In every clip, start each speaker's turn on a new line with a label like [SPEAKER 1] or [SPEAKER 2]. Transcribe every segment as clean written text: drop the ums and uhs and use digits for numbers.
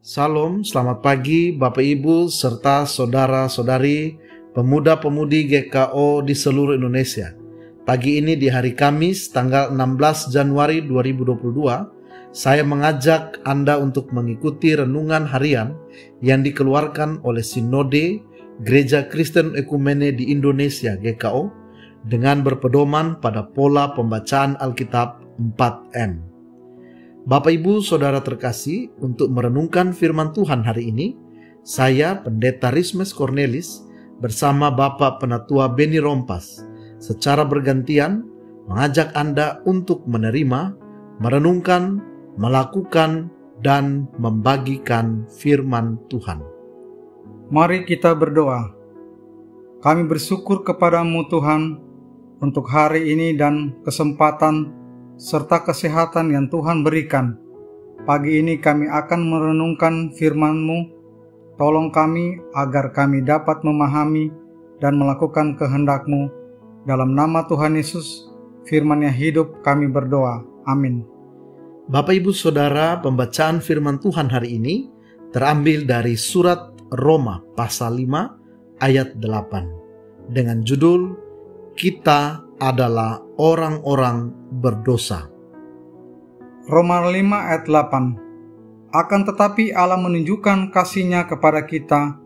[SPEAKER 1] Salam, selamat pagi Bapak Ibu serta saudara-saudari pemuda-pemudi GKO di seluruh Indonesia. Pagi ini di hari Kamis tanggal 16 Januari 2022, saya mengajak Anda untuk mengikuti renungan harian yang dikeluarkan oleh Sinode Gereja Kristen Ekumene di Indonesia GKO dengan berpedoman pada pola pembacaan Alkitab 4M. Bapak Ibu Saudara terkasih, untuk merenungkan firman Tuhan hari ini, saya Pendeta Rismes Cornelis bersama Bapak Penatua Beni Rompas secara bergantian mengajak Anda untuk menerima, merenungkan, melakukan, dan membagikan firman Tuhan.
[SPEAKER 2] Mari kita berdoa. Kami bersyukur kepadamu Tuhan untuk hari ini dan kesempatan serta kesehatan yang Tuhan berikan. Pagi ini kami akan merenungkan firman-Mu. Tolong kami agar kami dapat memahami dan melakukan kehendak-Mu. Dalam nama Tuhan Yesus, firman yang hidup kami berdoa. Amin.
[SPEAKER 1] Bapak Ibu Saudara, pembacaan firman Tuhan hari ini terambil dari surat Roma pasal 5 ayat 8 dengan judul Kita adalah orang-orang berdosa.
[SPEAKER 2] Roma 5 ayat 8. Akan tetapi Allah menunjukkan kasih-Nya kepada kita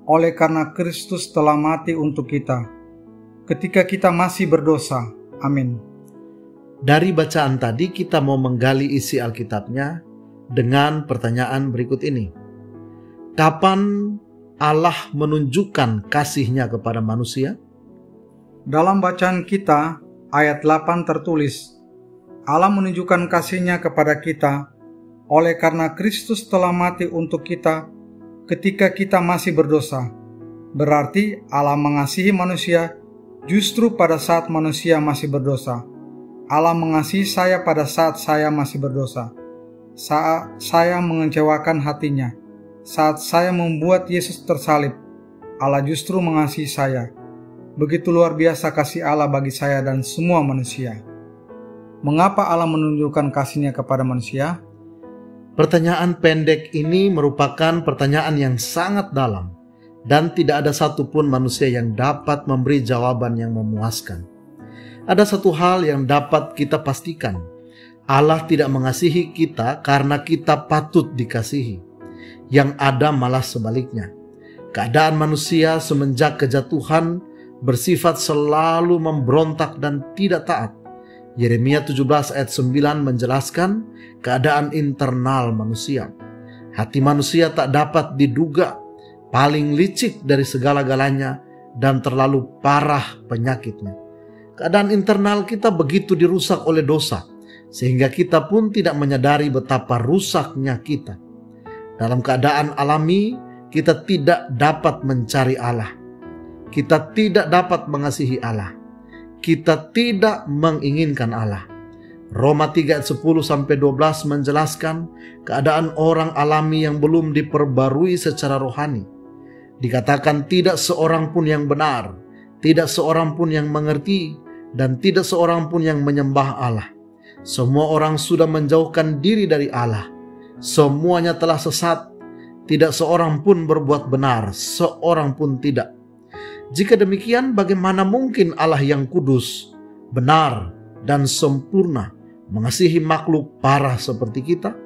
[SPEAKER 2] oleh karena Kristus telah mati untuk kita ketika kita masih berdosa. Amin.
[SPEAKER 1] Dari bacaan tadi kita mau menggali isi Alkitabnya dengan pertanyaan berikut ini. Kapan Allah menunjukkan kasih-Nya kepada manusia?
[SPEAKER 2] Dalam bacaan kita, ayat 8 tertulis, Allah menunjukkan kasih-Nya kepada kita oleh karena Kristus telah mati untuk kita ketika kita masih berdosa. Berarti Allah mengasihi manusia justru pada saat manusia masih berdosa. Allah mengasihi saya pada saat saya masih berdosa. Saat saya mengecewakan hati-Nya, saat saya membuat Yesus tersalib, Allah justru mengasihi saya. Begitu luar biasa kasih Allah bagi saya dan semua manusia. Mengapa Allah menunjukkan kasih-Nya kepada manusia?
[SPEAKER 1] Pertanyaan pendek ini merupakan pertanyaan yang sangat dalam dan tidak ada satupun manusia yang dapat memberi jawaban yang memuaskan. Ada satu hal yang dapat kita pastikan. Allah tidak mengasihi kita karena kita patut dikasihi. Yang ada malah sebaliknya. Keadaan manusia semenjak kejatuhan bersifat selalu memberontak dan tidak taat. Yeremia 17 ayat 9 menjelaskan keadaan internal manusia. Hati manusia tak dapat diduga, paling licik dari segala-galanya dan terlalu parah penyakitnya. Keadaan internal kita begitu dirusak oleh dosa, sehingga kita pun tidak menyadari betapa rusaknya kita. Dalam keadaan alami, kita tidak dapat mencari Allah. Kita tidak dapat mengasihi Allah. Kita tidak menginginkan Allah. Roma 3 ayat 10-12 menjelaskan keadaan orang alami yang belum diperbarui secara rohani. Dikatakan tidak seorang pun yang benar, tidak seorang pun yang mengerti, dan tidak seorang pun yang menyembah Allah. Semua orang sudah menjauhkan diri dari Allah. Semuanya telah sesat. Tidak seorang pun berbuat benar, seorang pun tidak. Jika demikian, bagaimana mungkin Allah yang kudus, benar, dan sempurna mengasihi makhluk parah seperti kita?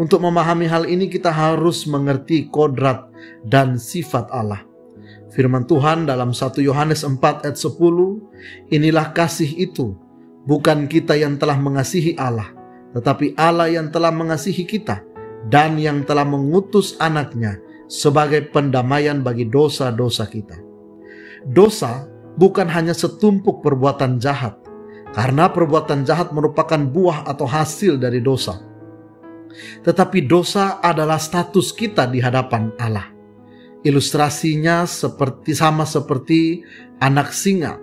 [SPEAKER 1] Untuk memahami hal ini kita harus mengerti kodrat dan sifat Allah. Firman Tuhan dalam 1 Yohanes 4 ayat 10, inilah kasih itu, bukan kita yang telah mengasihi Allah, tetapi Allah yang telah mengasihi kita dan yang telah mengutus anaknya sebagai pendamaian bagi dosa-dosa kita. Dosa bukan hanya setumpuk perbuatan jahat, karena perbuatan jahat merupakan buah atau hasil dari dosa. Tetapi dosa adalah status kita di hadapan Allah. Ilustrasinya sama seperti anak singa.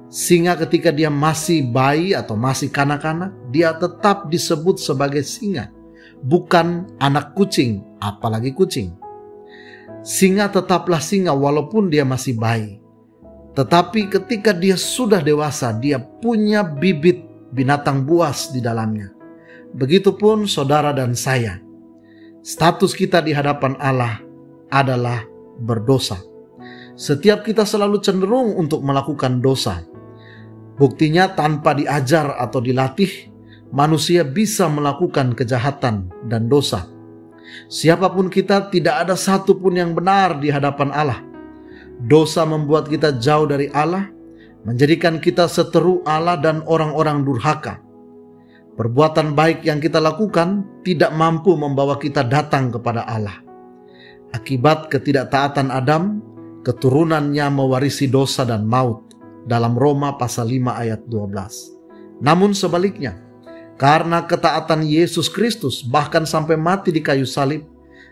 [SPEAKER 1] Singa ketika dia masih bayi atau masih kanak-kanak, dia tetap disebut sebagai singa, bukan anak kucing, apalagi kucing. Singa tetaplah singa walaupun dia masih bayi. Tetapi ketika dia sudah dewasa, dia punya bibit binatang buas di dalamnya. Begitupun saudara dan saya. Status kita di hadapan Allah adalah berdosa. Setiap kita selalu cenderung untuk melakukan dosa. Buktinya, tanpa diajar atau dilatih, manusia bisa melakukan kejahatan dan dosa. Siapapun kita, tidak ada satupun yang benar di hadapan Allah. Dosa membuat kita jauh dari Allah, menjadikan kita seteru Allah dan orang-orang durhaka. Perbuatan baik yang kita lakukan tidak mampu membawa kita datang kepada Allah. Akibat ketidaktaatan Adam, keturunannya mewarisi dosa dan maut, dalam Roma pasal 5 ayat 12. Namun sebaliknya, karena ketaatan Yesus Kristus bahkan sampai mati di kayu salib,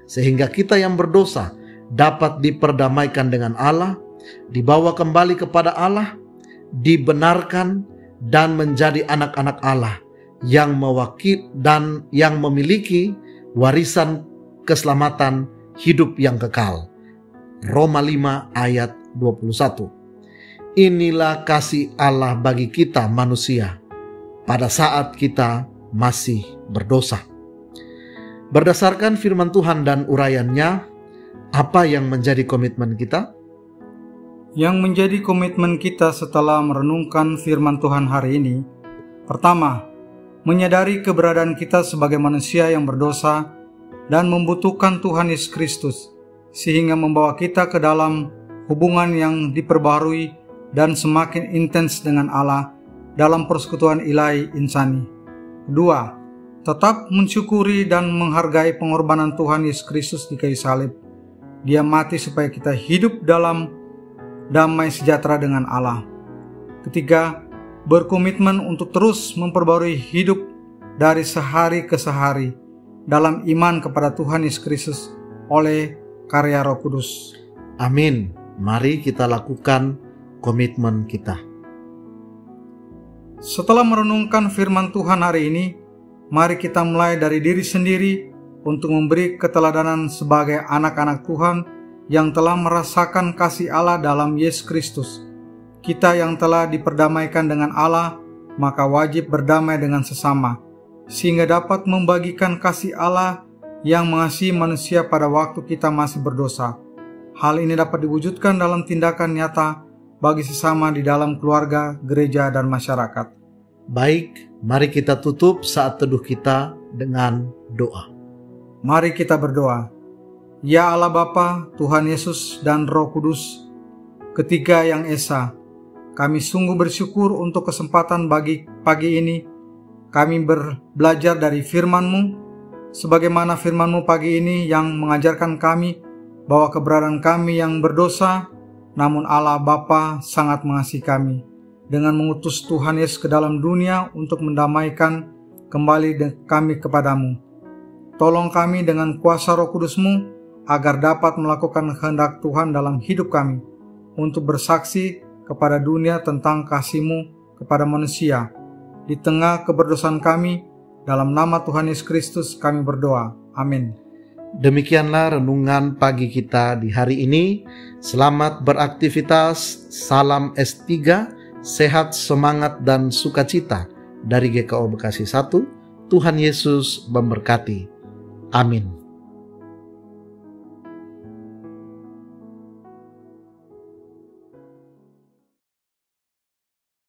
[SPEAKER 1] sehingga kita yang berdosa dapat diperdamaikan dengan Allah, dibawa kembali kepada Allah, dibenarkan dan menjadi anak-anak Allah yang mewakili dan yang memiliki warisan keselamatan hidup yang kekal. Roma 5 ayat 21. Inilah kasih Allah bagi kita manusia pada saat kita masih berdosa. Berdasarkan firman Tuhan dan uraiannya, apa yang menjadi komitmen kita?
[SPEAKER 2] Yang menjadi komitmen kita setelah merenungkan firman Tuhan hari ini, pertama, menyadari keberadaan kita sebagai manusia yang berdosa dan membutuhkan Tuhan Yesus Kristus, sehingga membawa kita ke dalam hubungan yang diperbaharui dan semakin intens dengan Allah dalam persekutuan ilahi insani. Kedua, tetap mensyukuri dan menghargai pengorbanan Tuhan Yesus Kristus di kayu salib. Dia mati supaya kita hidup dalam damai sejahtera dengan Allah. Ketiga, berkomitmen untuk terus memperbarui hidup dari sehari ke sehari dalam iman kepada Tuhan Yesus Kristus oleh karya Roh Kudus.
[SPEAKER 1] Amin. Mari kita lakukan komitmen kita.
[SPEAKER 2] Setelah merenungkan firman Tuhan hari ini, mari kita mulai dari diri sendiri untuk memberi keteladanan sebagai anak-anak Tuhan yang telah merasakan kasih Allah dalam Yesus Kristus. Kita yang telah diperdamaikan dengan Allah, maka wajib berdamai dengan sesama, sehingga dapat membagikan kasih Allah yang mengasihi manusia pada waktu kita masih berdosa. Hal ini dapat diwujudkan dalam tindakan nyata bagi sesama di dalam keluarga, gereja, dan masyarakat.
[SPEAKER 1] Baik, mari kita tutup saat teduh kita dengan doa.
[SPEAKER 2] Mari kita berdoa. Ya Allah Bapa, Tuhan Yesus, dan Roh Kudus, ketiga yang esa, kami sungguh bersyukur untuk kesempatan bagi pagi ini. Kami belajar dari firman-Mu, sebagaimana firman-Mu pagi ini yang mengajarkan kami bahwa keberadaan kami yang berdosa, namun Allah Bapa sangat mengasihi kami dengan mengutus Tuhan Yesus ke dalam dunia untuk mendamaikan kembali kami kepadamu. Tolong kami dengan kuasa Roh Kudus-Mu agar dapat melakukan kehendak Tuhan dalam hidup kami, untuk bersaksi kepada dunia tentang kasih-Mu kepada manusia. Di tengah keberdosaan kami, dalam nama Tuhan Yesus Kristus kami berdoa. Amin.
[SPEAKER 1] Demikianlah renungan pagi kita di hari ini. Selamat beraktivitas, salam S3, sehat, semangat, dan sukacita dari GKO Bekasi 1. Tuhan Yesus memberkati. Amin.